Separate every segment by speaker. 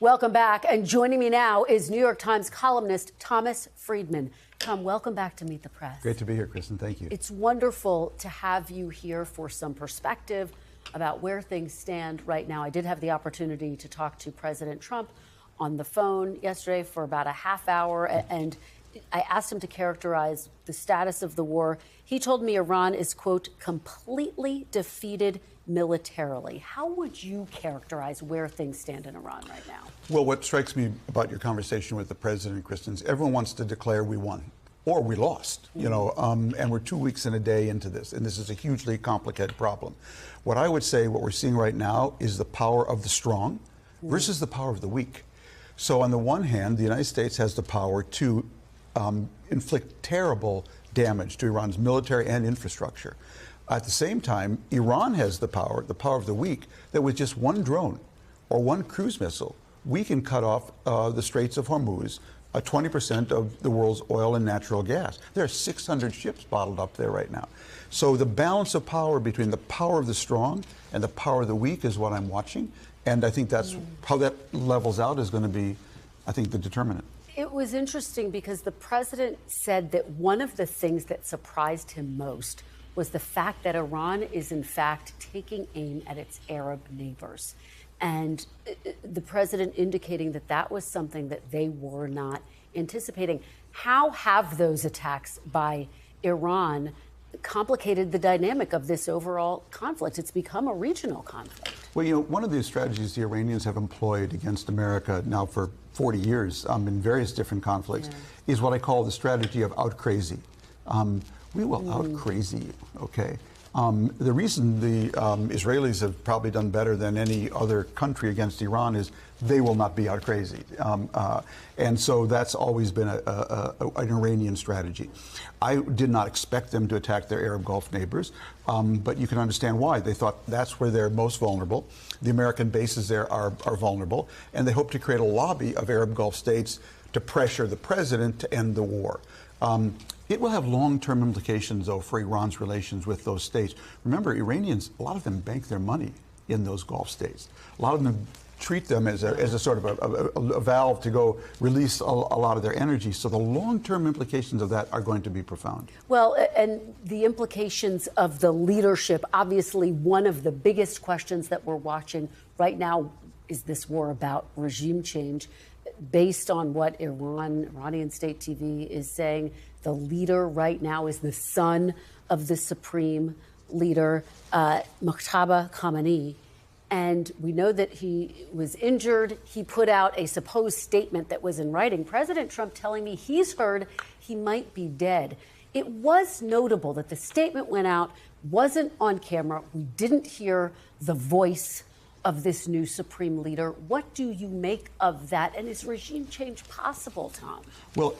Speaker 1: Welcome back. And joining me now is New York Times columnist Thomas Friedman. Tom, welcome back to Meet the Press.
Speaker 2: Great to be here, Kristen. Thank you.
Speaker 1: It's wonderful to have you here for some perspective about where things stand right now. I did have the opportunity to talk to President Trump on the phone yesterday for about a half hour, and I asked him to characterize the status of the war. He told me Iran is, quote, completely defeated militarily. How would you characterize where things stand in Iran right now?
Speaker 2: Well, what strikes me about your conversation with the president, Kristen, is everyone wants to declare we won or we lost, and we're 2 weeks and a day into this, and this is a hugely complicated problem. What I would say, what we're seeing right now is the power of the strong versus the power of the weak. So on the one hand, the United States has the power to inflict terrible damage to Iran's military and infrastructure. At the same time, Iran has the power of the weak, that with just one drone or one cruise missile, we can cut off the Straits of Hormuz, 20% of the world's oil and natural gas. There are 600 ships bottled up there right now. So the balance of power between the power of the strong and the power of the weak is what I'm watching. And I think that's how that levels out is going to be, I think, the determinant.
Speaker 1: It was interesting because the president said that one of the things that surprised him most was the fact that Iran is, in fact, taking aim at its Arab neighbors. And the president indicating that that was something that they were not anticipating. How have those attacks by Iran complicated the dynamic of this overall conflict? It's become a regional conflict.
Speaker 2: Well, one of the strategies the Iranians have employed against America now for 40 years in various different conflicts is what I call the strategy of out crazy. We will out crazy you, okay? The reason the Israelis have probably done better than any other country against Iran is they will not be out crazy. And so that's always been an Iranian strategy. I did not expect them to attack their Arab Gulf neighbors, but you can understand why. They thought that's where they're most vulnerable. The American bases there are vulnerable, and they hope to create a lobby of Arab Gulf states to pressure the president to end the war. It will have long-term implications, though, for Iran's relations with those states. Remember, Iranians, a lot of them bank their money in those Gulf states. A lot of them treat them as a sort of a valve to go release a lot of their energy. So the long-term implications of that are going to be profound.
Speaker 1: Well, and the implications of the leadership, obviously one of the biggest questions that we're watching right now is this war about regime change. Based on what Iranian state TV is saying, the leader right now is the son of the supreme leader, Mojtaba Khamenei. And we know that he was injured. He put out a supposed statement that was in writing. President Trump telling me he's heard he might be dead. It was notable that the statement went out, wasn't on camera. We didn't hear the voice of this new supreme leader. What do you make of that? And is regime change possible, Tom?
Speaker 2: Well,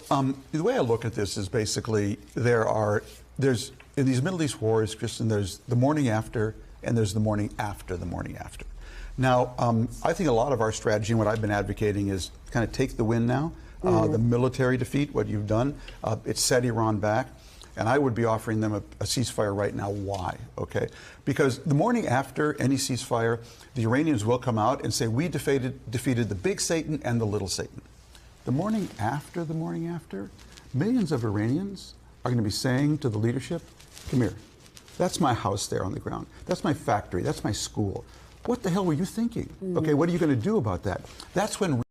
Speaker 2: the way I look at this is basically there's in these Middle East wars, Kristen, there's the morning after and there's the morning after the morning after. Now, I think a lot of our strategy and what I've been advocating is kind of take the win now. The military defeat, what you've done, it set Iran back. And I would be offering them a ceasefire right now. Why? Okay? Because the morning after any ceasefire, the Iranians will come out and say, we defeated the big Satan and the little Satan. The morning after, millions of Iranians are going to be saying to the leadership, come here. That's my house there on the ground. That's my factory. That's my school. What the hell were you thinking? Okay, what are you going to do about that? That's when